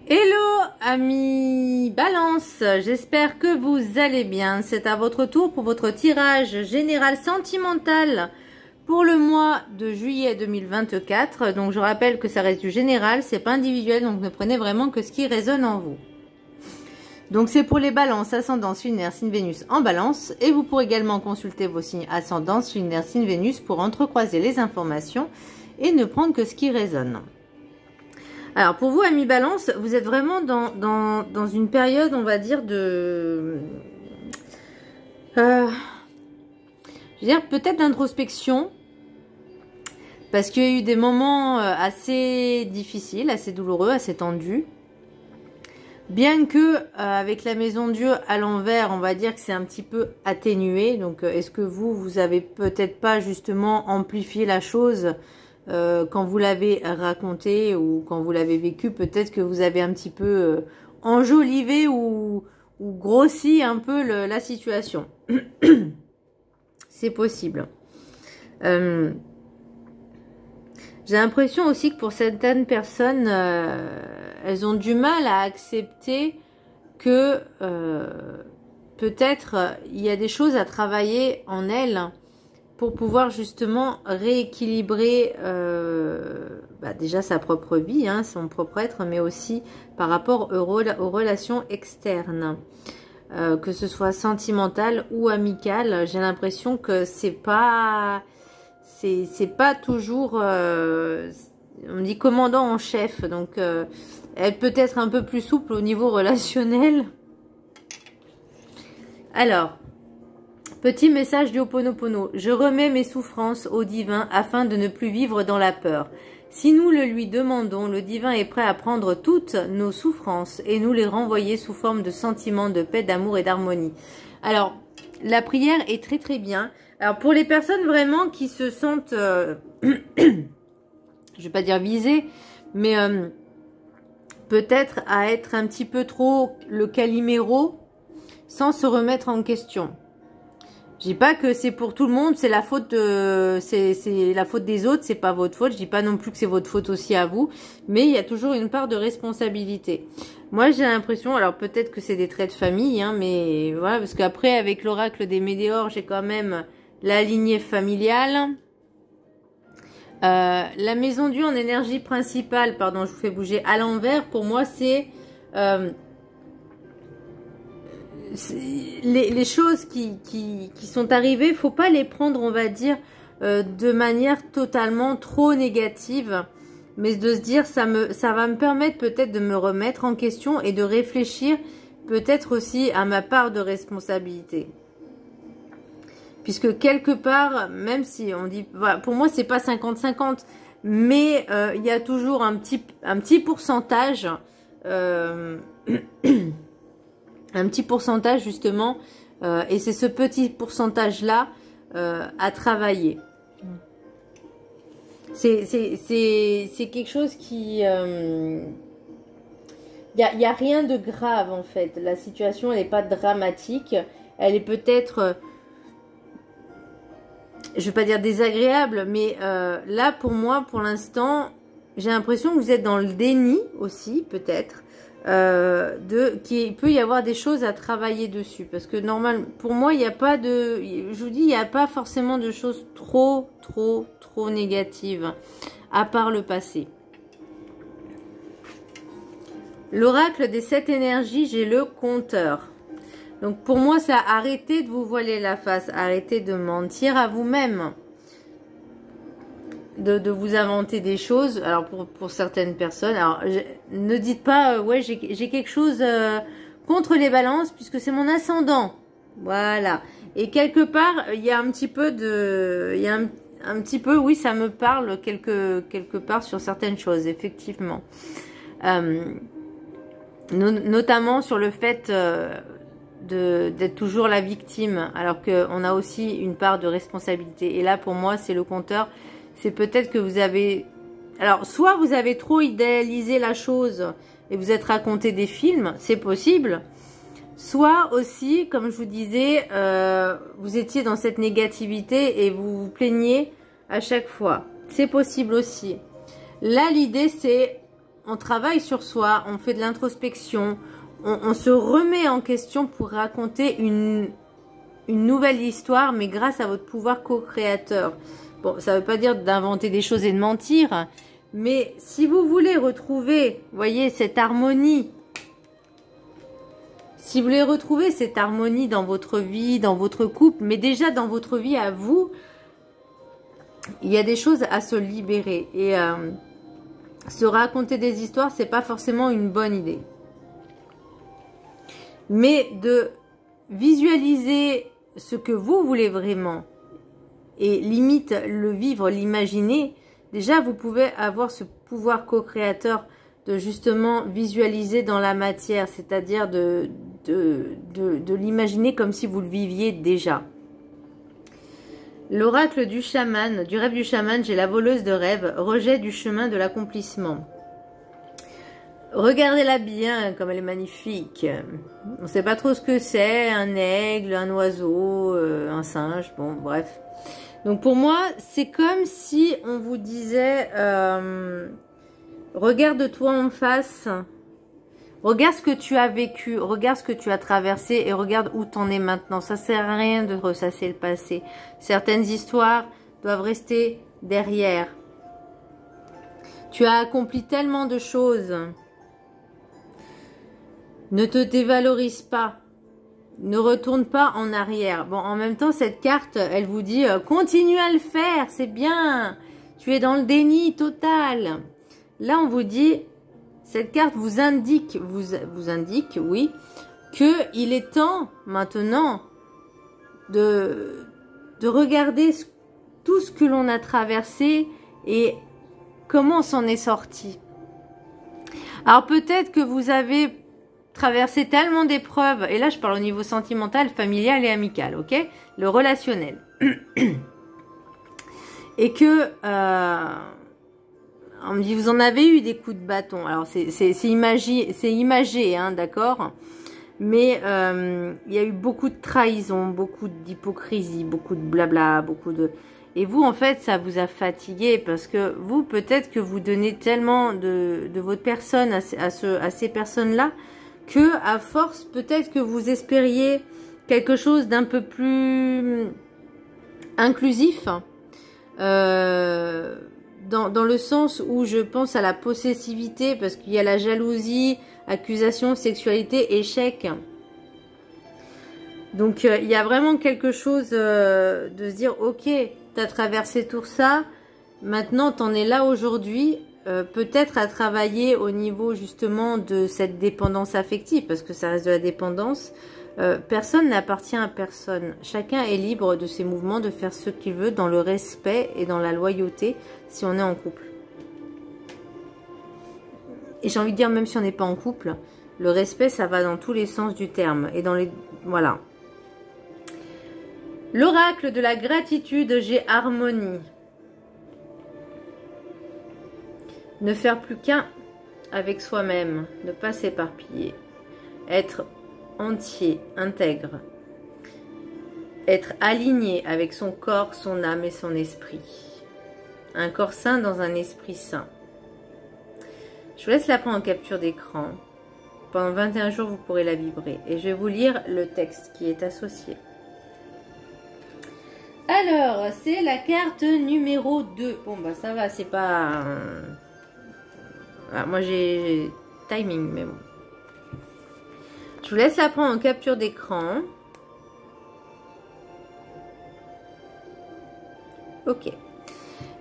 Hello amis Balance, j'espère que vous allez bien. C'est à votre tour pour votre tirage général sentimental pour le mois de juillet 2024. Donc je rappelle que ça reste du général, c'est pas individuel, donc ne prenez vraiment que ce qui résonne en vous. Donc c'est pour les balances, ascendance, lunaire, signe Vénus en balance. Et vous pourrez également consulter vos signes ascendance, lunaire, signe Vénus pour entrecroiser les informations et ne prendre que ce qui résonne. Alors, pour vous, amis Balance, vous êtes vraiment dans une période, on va dire, de... je veux dire, peut-être d'introspection. Parce qu'il y a eu des moments assez difficiles, assez douloureux, assez tendus. Bien que, avec la maison Dieu à l'envers, on va dire que c'est un petit peu atténué. Donc, est-ce que vous avez peut-être pas justement amplifié la chose quand vous l'avez raconté ou quand vous l'avez vécu, peut-être que vous avez un petit peu enjolivé ou grossi un peu la situation. C'est possible. J'ai l'impression aussi que pour certaines personnes, elles ont du mal à accepter que peut-être il y a des choses à travailler en elles pour pouvoir justement rééquilibrer déjà sa propre vie, hein, son propre être, mais aussi par rapport aux relations externes, que ce soit sentimentales ou amicales. J'ai l'impression que c'est pas toujours, on me dit commandant en chef, donc elle peut être un peu plus souple au niveau relationnel. Alors, petit message du Ho'oponopono. Je remets mes souffrances au divin afin de ne plus vivre dans la peur. Si nous le lui demandons, le divin est prêt à prendre toutes nos souffrances et nous les renvoyer sous forme de sentiments de paix, d'amour et d'harmonie. Alors, la prière est très très bien. Alors, pour les personnes vraiment qui se sentent, je vais pas dire visées, mais peut-être à être un petit peu trop le Calimero sans se remettre en question. Je dis pas que c'est pour tout le monde, c'est la faute c'est la faute des autres, c'est pas votre faute. Je dis pas non plus que c'est votre faute aussi à vous, mais il y a toujours une part de responsabilité. Moi, j'ai l'impression, alors peut-être que c'est des traits de famille, hein, mais voilà, parce qu'après avec l'oracle des météores, j'ai quand même la lignée familiale. La maison Dieu en énergie principale, pardon, je vous fais bouger à l'envers. Pour moi, c'est les choses qui sont arrivées, faut pas les prendre, on va dire, de manière totalement trop négative, mais de se dire ça va me permettre peut-être de me remettre en question et de réfléchir peut-être aussi à ma part de responsabilité. Puisque quelque part, même si on dit, voilà, pour moi c'est pas 50-50, mais il y a toujours un petit pourcentage un petit pourcentage justement, et c'est ce petit pourcentage là à travailler. C'est quelque chose qui il y a rien de grave en fait. La situation elle n'est pas dramatique, elle est peut-être je vais pas dire désagréable, mais là pour moi pour l'instant j'ai l'impression que vous êtes dans le déni aussi peut-être. Qu'il peut y avoir des choses à travailler dessus, parce que normal pour moi il n'y a pas de, je vous dis, il n'y a pas forcément de choses trop négatives à part le passé. L'oracle des 7 énergies, j'ai le compteur. Donc pour moi ça, arrêtez de vous voiler la face, arrêtez de mentir à vous-même, de vous inventer des choses. Alors pour certaines personnes, alors ne dites pas ouais j'ai quelque chose contre les balances puisque c'est mon ascendant, voilà, et quelque part il y a un petit peu de, il y a un petit peu, oui, ça me parle quelque part sur certaines choses effectivement, notamment sur le fait d'être toujours la victime alors qu'on a aussi une part de responsabilité. Et là pour moi c'est le compteur. C'est peut-être que vous avez... Alors, soit vous avez trop idéalisé la chose et vous êtes raconté des films, c'est possible. Soit aussi, comme je vous disais, vous étiez dans cette négativité et vous vous plaignez à chaque fois. C'est possible aussi. Là, l'idée, c'est on travaille sur soi, on fait de l'introspection, on se remet en question pour raconter une nouvelle histoire, mais grâce à votre pouvoir co-créateur. Bon, ça ne veut pas dire d'inventer des choses et de mentir, mais si vous voulez retrouver, voyez, cette harmonie, si vous voulez retrouver cette harmonie dans votre vie, dans votre couple, mais déjà dans votre vie à vous, il y a des choses à se libérer. Et se raconter des histoires, c'est pas forcément une bonne idée. Mais de visualiser ce que vous voulez vraiment et limite le vivre, l'imaginer, déjà vous pouvez avoir ce pouvoir co-créateur de justement visualiser dans la matière, c'est-à-dire de l'imaginer comme si vous le viviez déjà. L'oracle du chaman, du rêve du chaman, j'ai la voleuse de rêve, rejet du chemin de l'accomplissement. Regardez-la bien, comme elle est magnifique. On ne sait pas trop ce que c'est, un aigle, un oiseau, un singe, bon, bref. Donc pour moi, c'est comme si on vous disait, regarde-toi en face, regarde ce que tu as vécu, regarde ce que tu as traversé et regarde où tu en es maintenant. Ça sert à rien de ressasser le passé. Certaines histoires doivent rester derrière. Tu as accompli tellement de choses. Ne te dévalorise pas. Ne retourne pas en arrière. Bon, en même temps, cette carte, elle vous dit continue à le faire, c'est bien. Tu es dans le déni total. Là, on vous dit, cette carte vous indique, oui, que il est temps maintenant de regarder tout ce que l'on a traversé et comment on s'en est sorti. Alors peut-être que vous avez traversé tellement d'épreuves, et là je parle au niveau sentimental, familial et amical, ok, le relationnel, et que on me dit vous en avez eu des coups de bâton. Alors c'est imagé, hein, d'accord, mais il y a eu beaucoup de trahison, beaucoup d'hypocrisie, beaucoup de blabla, beaucoup de... Et vous, en fait, ça vous a fatigué parce que vous, peut-être que vous donnez tellement de votre personne à ces personnes-là que, à force, peut-être que vous espériez quelque chose d'un peu plus inclusif, dans le sens où je pense à la possessivité, parce qu'il y a la jalousie, accusation, sexualité, échec. Donc, il y a vraiment quelque chose de se dire, ok, tu as traversé tout ça, maintenant, tu en es là aujourd'hui. Peut-être à travailler au niveau justement de cette dépendance affective, parce que ça reste de la dépendance. Personne n'appartient à personne. Chacun est libre de ses mouvements, de faire ce qu'il veut dans le respect et dans la loyauté si on est en couple. Et j'ai envie de dire, même si on n'est pas en couple, le respect, ça va dans tous les sens du terme. Et dans les... Voilà. L'oracle de la gratitude, j'ai harmonie. Ne faire plus qu'un avec soi-même, ne pas s'éparpiller, être entier, intègre, être aligné avec son corps, son âme et son esprit. Un corps sain dans un esprit sain. Je vous laisse la prendre en capture d'écran. Pendant 21 jours, vous pourrez la vibrer. Et je vais vous lire le texte qui est associé. Alors, c'est la carte numéro 2. Bon, bah ça va, c'est pas... Ah, moi j'ai timing, mais bon. Je vous laisse la prendre en capture d'écran. Ok.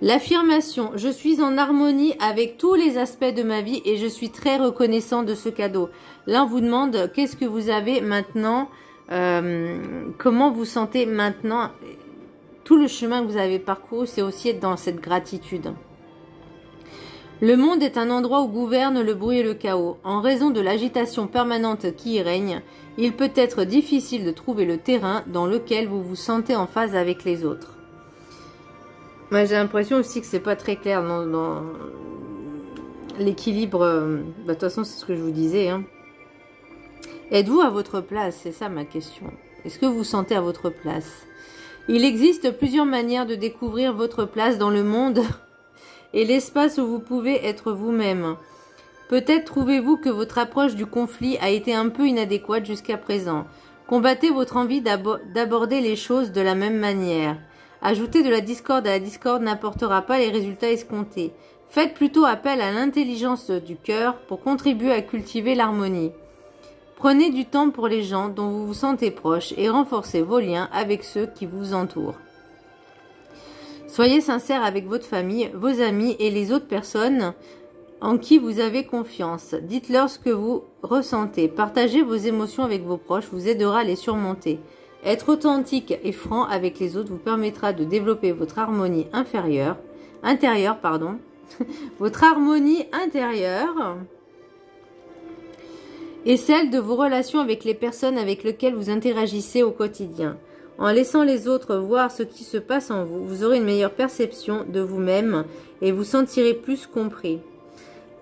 L'affirmation, je suis en harmonie avec tous les aspects de ma vie et je suis très reconnaissant de ce cadeau. Là, on vous demande qu'est-ce que vous avez maintenant, comment vous sentez maintenant. Tout le chemin que vous avez parcouru, c'est aussi être dans cette gratitude. Le monde est un endroit où gouverne le bruit et le chaos. En raison de l'agitation permanente qui y règne, il peut être difficile de trouver le terrain dans lequel vous vous sentez en phase avec les autres. Moi, j'ai l'impression aussi que c'est pas très clair dans l'équilibre. De toute façon, c'est ce que je vous disais. Hein. Êtes-vous à votre place? C'est ça ma question. Est-ce que vous vous sentez à votre place? Il existe plusieurs manières de découvrir votre place dans le monde et l'espace où vous pouvez être vous-même. Peut-être trouvez-vous que votre approche du conflit a été un peu inadéquate jusqu'à présent. Combattez votre envie d'aborder les choses de la même manière. Ajouter de la discorde à la discorde n'apportera pas les résultats escomptés. Faites plutôt appel à l'intelligence du cœur pour contribuer à cultiver l'harmonie. Prenez du temps pour les gens dont vous vous sentez proche et renforcez vos liens avec ceux qui vous entourent. Soyez sincère avec votre famille, vos amis et les autres personnes en qui vous avez confiance. Dites-leur ce que vous ressentez. Partagez vos émotions avec vos proches vous aidera à les surmonter. Être authentique et franc avec les autres vous permettra de développer votre harmonie intérieure, votre harmonie intérieure et celle de vos relations avec les personnes avec lesquelles vous interagissez au quotidien. En laissant les autres voir ce qui se passe en vous, vous aurez une meilleure perception de vous-même et vous sentirez plus compris.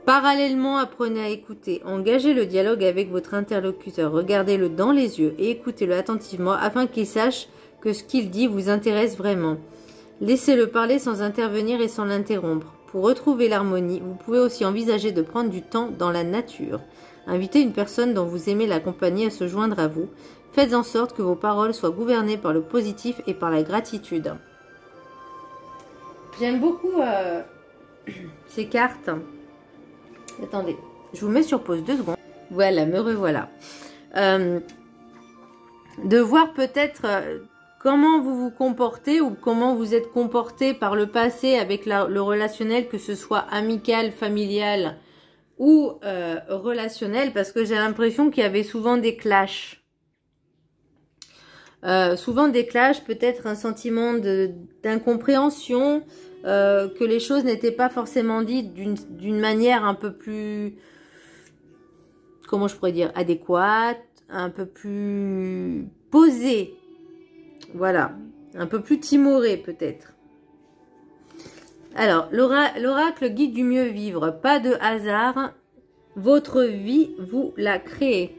Parallèlement, apprenez à écouter. Engagez le dialogue avec votre interlocuteur. Regardez-le dans les yeux et écoutez-le attentivement afin qu'il sache que ce qu'il dit vous intéresse vraiment. Laissez-le parler sans intervenir et sans l'interrompre. Pour retrouver l'harmonie, vous pouvez aussi envisager de prendre du temps dans la nature. Invitez une personne dont vous aimez la compagnie à se joindre à vous. Faites en sorte que vos paroles soient gouvernées par le positif et par la gratitude. J'aime beaucoup ces cartes. Attendez, je vous mets sur pause 2 secondes. Voilà, me revoilà. De voir peut-être comment vous vous comportez ou comment vous êtes comporté par le passé avec le relationnel, que ce soit amical, familial ou relationnel, parce que j'ai l'impression qu'il y avait souvent des clashs. Peut-être un sentiment d'incompréhension, que les choses n'étaient pas forcément dites d'une manière un peu plus, comment je pourrais dire, adéquate, un peu plus posée, voilà, un peu plus timorée peut-être. Alors, l'oracle guide du mieux vivre, pas de hasard, votre vie, vous la créez.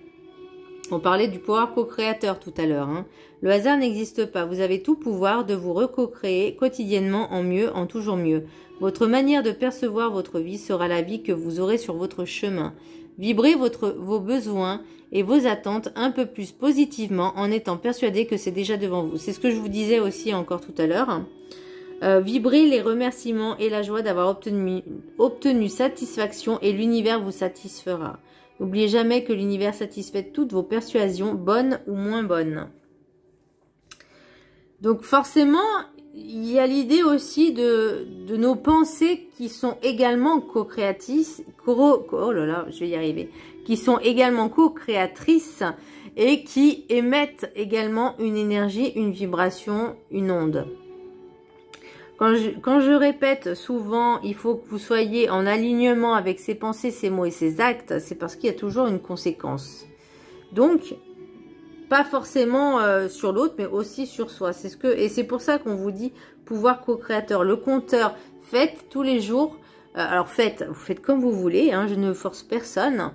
On parlait du pouvoir co-créateur tout à l'heure. Le hasard n'existe pas. Vous avez tout pouvoir de vous recréer quotidiennement en mieux, en toujours mieux. Votre manière de percevoir votre vie sera la vie que vous aurez sur votre chemin. Vibrez vos besoins et vos attentes un peu plus positivement en étant persuadé que c'est déjà devant vous. C'est ce que je vous disais aussi encore tout à l'heure. Vibrez les remerciements et la joie d'avoir obtenu satisfaction et l'univers vous satisfera. N'oubliez jamais que l'univers satisfait toutes vos persuasions, bonnes ou moins bonnes. Donc forcément, il y a l'idée aussi de nos pensées qui sont également co-créatrices, qui sont également co-créatrices et qui émettent également une énergie, une vibration, une onde. Quand je répète souvent, il faut que vous soyez en alignement avec ses pensées, ses mots et ses actes, c'est parce qu'il y a toujours une conséquence. Donc, pas forcément sur l'autre, mais aussi sur soi. Et c'est pour ça qu'on vous dit pouvoir co-créateur. Le compteur, faites tous les jours. Alors vous faites comme vous voulez, je ne force personne.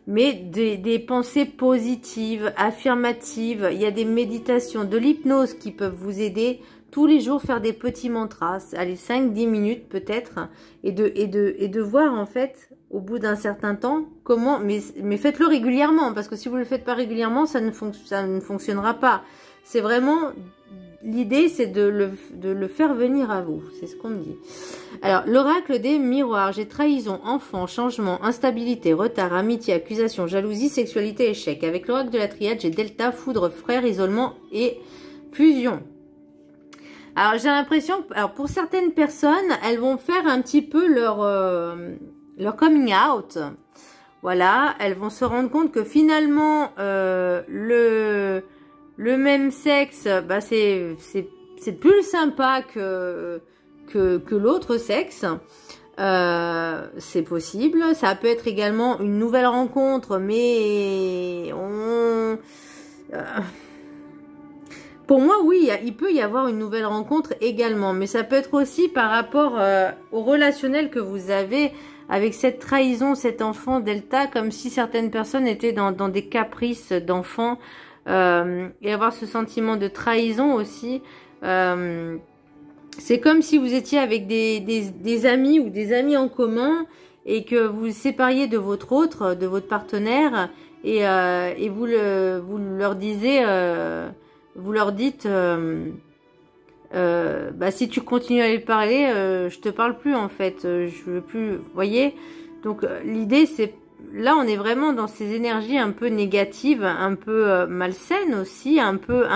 Mais des pensées positives, affirmatives. Il y a des méditations, de l'hypnose qui peuvent vous aider. Tous les jours, faire des petits mantras, allez 5-10 minutes peut-être, et de voir en fait, au bout d'un certain temps, comment, mais faites-le régulièrement, parce que si vous ne le faites pas régulièrement, ça ne fonctionnera pas. C'est vraiment, l'idée c'est de le faire venir à vous, c'est ce qu'on me dit. Alors, l'oracle des miroirs, j'ai trahison, enfant, changement, instabilité, retard, amitié, accusation, jalousie, sexualité, échec. Avec l'oracle de la triade, j'ai delta, foudre, frère, isolement et fusion. Alors j'ai l'impression que pour certaines personnes, elles vont faire un petit peu leur coming out. Voilà, elles vont se rendre compte que finalement le même sexe, c'est plus sympa que l'autre sexe. C'est possible. Ça peut être également une nouvelle rencontre, mais pour moi, oui, il peut y avoir une nouvelle rencontre également, mais ça peut être aussi par rapport au relationnel que vous avez avec cette trahison, cet enfant delta, comme si certaines personnes étaient dans des caprices d'enfants, et avoir ce sentiment de trahison aussi. C'est comme si vous étiez avec des amis ou des amis en commun, et que vous vous sépariez de votre autre, de votre partenaire, et vous leur disiez, vous leur dites, bah, si tu continues à lui parler, je te parle plus en fait, je veux plus, vous voyez. Donc l'idée c'est, là on est vraiment dans ces énergies un peu négatives, un peu malsaines aussi, un peu,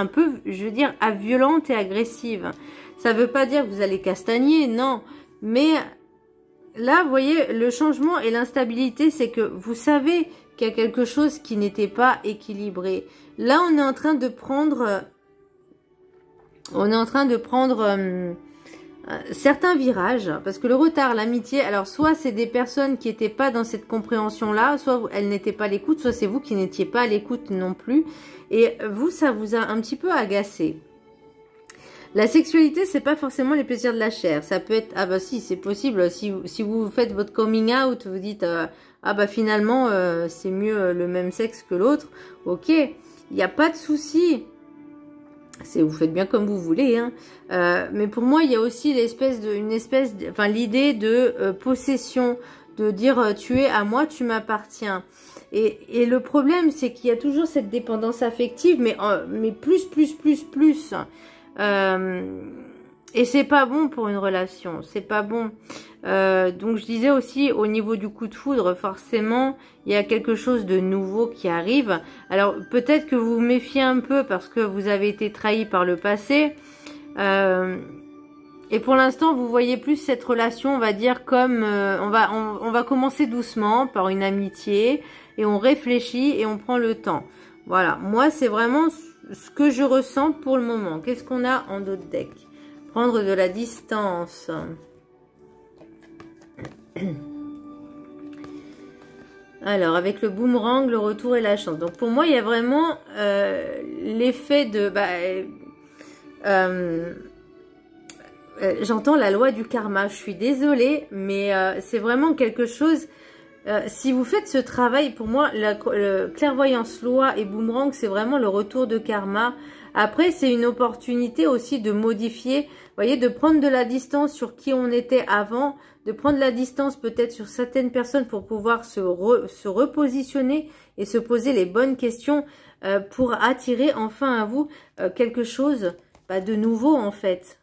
je veux dire, violentes et agressives. Ça veut pas dire que vous allez castagner, non, mais là, vous voyez, le changement et l'instabilité, c'est que vous savez qu'il y a quelque chose qui n'était pas équilibré. Là, on est en train de prendre, certains virages, parce que le retard, l'amitié, alors soit c'est des personnes qui n'étaient pas dans cette compréhension-là, soit elles n'étaient pas à l'écoute, soit c'est vous qui n'étiez pas à l'écoute non plus, et vous, ça vous a un petit peu agacé. La sexualité, c'est pas forcément les plaisirs de la chair. Ça peut être, ah bah si, c'est possible. Si vous faites votre coming out, vous dites, ah bah finalement, c'est mieux le même sexe que l'autre. Ok, il n'y a pas de souci. Vous faites bien comme vous voulez, hein. Mais pour moi, il y a aussi l'idée de possession, de dire, tu es à moi, tu m'appartiens. Et le problème, c'est qu'il y a toujours cette dépendance affective, mais plus. Et c'est pas bon pour une relation, c'est pas bon. Donc je disais aussi au niveau du coup de foudre, forcément il y a quelque chose de nouveau qui arrive. Alors peut-être que vous vous méfiez un peu parce que vous avez été trahi par le passé. Et pour l'instant vous voyez plus cette relation, on va dire comme on va commencer doucement par une amitié et on réfléchit et on prend le temps. Voilà, moi c'est vraiment ce que je ressens pour le moment. Qu'est-ce qu'on a en d'autres decks? Prendre de la distance. Alors, avec le boomerang, le retour et la chance. Donc, pour moi, il y a vraiment l'effet de... j'entends la loi du karma. Je suis désolée, mais c'est vraiment quelque chose... si vous faites ce travail, pour moi, clairvoyance, loi et boomerang, c'est vraiment le retour de karma. Après, c'est une opportunité aussi de modifier, vous voyez, de prendre de la distance sur qui on était avant, de prendre la distance peut-être sur certaines personnes pour pouvoir se repositionner et se poser les bonnes questions pour attirer enfin à vous quelque chose de nouveau en fait.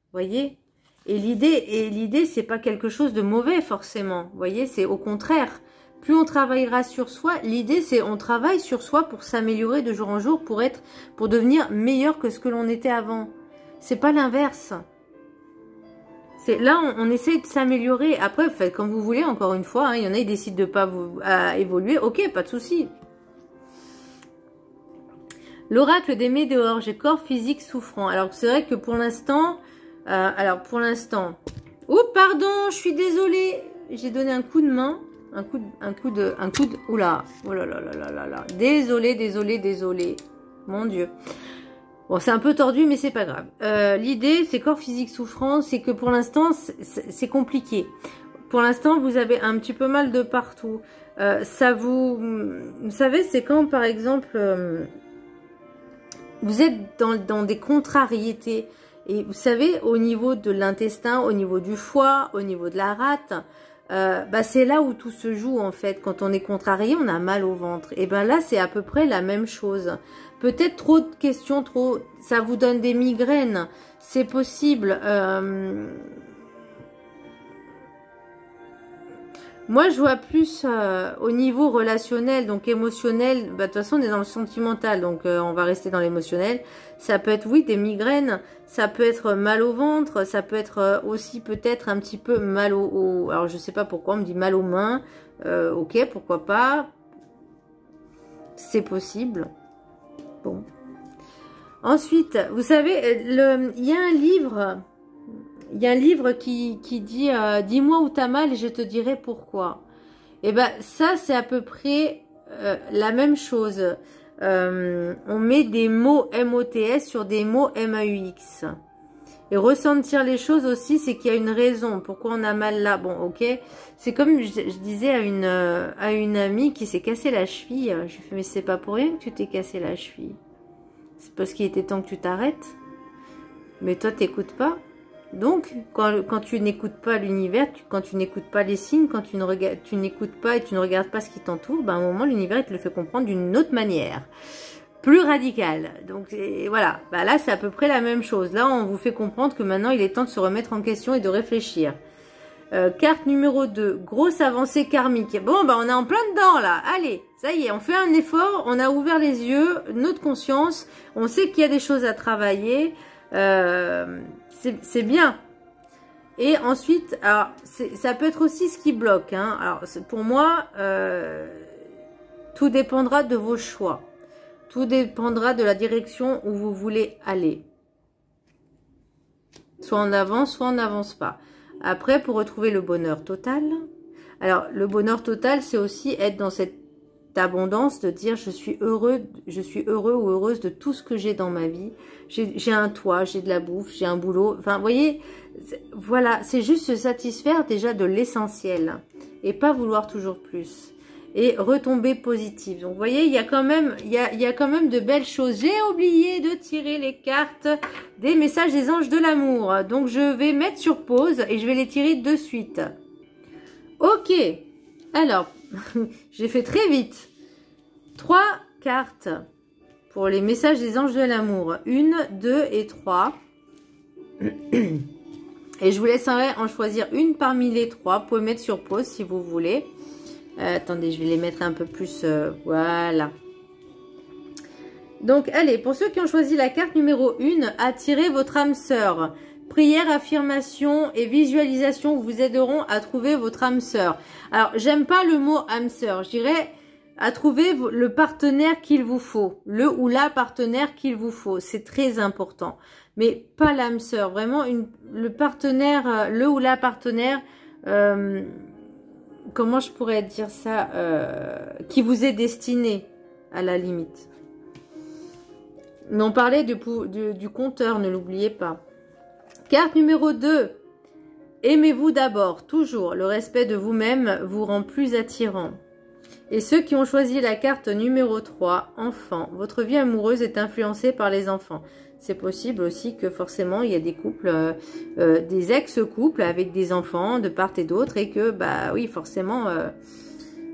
Vous voyez ? Et l'idée, c'est pas quelque chose de mauvais forcément. Vous voyez, c'est au contraire. Plus on travaillera sur soi, l'idée c'est on travaille sur soi pour s'améliorer de jour en jour, pour devenir meilleur que ce que l'on était avant. C'est pas l'inverse. C'est là on essaye de s'améliorer. Après, vous faites comme vous voulez. Encore une fois, hein, il y en a qui décident de pas évoluer. Ok, pas de souci. L'oracle des météores, j'ai corps physique souffrant. Alors c'est vrai que pour l'instant. Oh pardon, je suis désolée. J'ai donné un coup de main. Un coup de. Oula. Oh là là là là là là. Désolée. Mon Dieu. Bon, c'est un peu tordu, mais c'est pas grave. L'idée, c'est corps physique souffrant, c'est que pour l'instant, c'est compliqué. Pour l'instant, vous avez un petit peu mal de partout. Vous savez, c'est quand, par exemple, vous êtes dans des contrariétés. Et vous savez, au niveau de l'intestin, au niveau du foie, au niveau de la rate, c'est là où tout se joue en fait. Quand on est contrarié, on a mal au ventre. Et ben là, c'est à peu près la même chose. Peut-être trop de questions, ça vous donne des migraines. C'est possible. Moi, je vois plus au niveau relationnel, donc émotionnel. De toute façon, on est dans le sentimental, donc on va rester dans l'émotionnel. Ça peut être, oui, des migraines. Ça peut être mal au ventre. Ça peut être aussi peut-être un petit peu mal alors, je sais pas pourquoi, on me dit mal aux mains. Ok, pourquoi pas. C'est possible. Bon. Ensuite, vous savez, il y a un livre... Il y a un livre qui dit « Dis-moi où t'as mal et je te dirai pourquoi ». Et ben ça, c'est à peu près la même chose. On met des mots M-O-T-S sur des mots M-A-U-X. Et ressentir les choses aussi, c'est qu'il y a une raison. Pourquoi on a mal là? Bon, ok. C'est comme je disais à une amie qui s'est cassé la cheville. Je lui ai fait « Mais c'est pas pour rien que tu t'es cassé la cheville. C'est parce qu'il était temps que tu t'arrêtes. Mais toi, t'écoutes pas. » Donc, quand tu n'écoutes pas l'univers, quand tu n'écoutes pas les signes, quand tu n'écoutes pas et tu ne regardes pas ce qui t'entoure, ben, à un moment, l'univers, il te le fait comprendre d'une autre manière, plus radicale. Donc, voilà. Ben, là, c'est à peu près la même chose. Là, on vous fait comprendre que maintenant, il est temps de se remettre en question et de réfléchir. Carte numéro 2, grosse avancée karmique. Bon, ben, on est en plein dedans, là. Allez, ça y est, on fait un effort, on a ouvert les yeux, notre conscience, on sait qu'il y a des choses à travailler. C'est bien. Et ensuite, alors ça peut être aussi ce qui bloque. Hein. Alors pour moi, tout dépendra de vos choix. Tout dépendra de la direction où vous voulez aller. Soit on avance, soit on n'avance pas. Après, pour retrouver le bonheur total. Alors le bonheur total, c'est aussi être dans cette abondance, de dire je suis heureux ou heureuse de tout ce que j'ai dans ma vie. J'ai un toit, j'ai de la bouffe, j'ai un boulot. Enfin, vous voyez, voilà, c'est juste se satisfaire déjà de l'essentiel et pas vouloir toujours plus. Et retomber positive. Donc, vous voyez, il y a quand même de belles choses. J'ai oublié de tirer les cartes des messages des anges de l'amour. Donc, je vais mettre sur pause et je vais les tirer de suite. Ok. Alors, j'ai fait très vite. 3 cartes pour les messages des anges de l'amour. 1, 2 et 3. Et je vous laisserai en choisir une parmi les 3. Vous pouvez mettre sur pause si vous voulez. Attendez, je vais les mettre un peu plus. Voilà. Donc, allez, pour ceux qui ont choisi la carte numéro 1, attirez votre âme sœur. Prière, affirmation et visualisation vous aideront à trouver votre âme sœur. Alors, j'aime pas le mot âme sœur. Je dirais à trouver le partenaire qu'il vous faut. Le ou la partenaire qu'il vous faut. C'est très important. Mais pas l'âme sœur. Vraiment, le partenaire, le ou la partenaire, comment je pourrais dire ça, qui vous est destiné, à la limite. On parlait du compteur, ne l'oubliez pas. Carte numéro 2. Aimez-vous d'abord, toujours. Le respect de vous-même vous rend plus attirant. Et ceux qui ont choisi la carte numéro 3, enfant. Votre vie amoureuse est influencée par les enfants. C'est possible aussi que forcément il y a des couples, des ex-couples avec des enfants de part et d'autre. Et que, bah oui, forcément,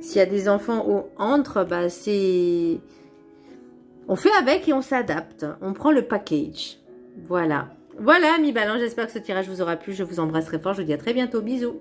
s'il y a des enfants entre, bah c'est... On fait avec et on s'adapte. On prend le package. Voilà. Voilà, amis balance, j'espère que ce tirage vous aura plu. Je vous embrasse très fort. Je vous dis à très bientôt. Bisous.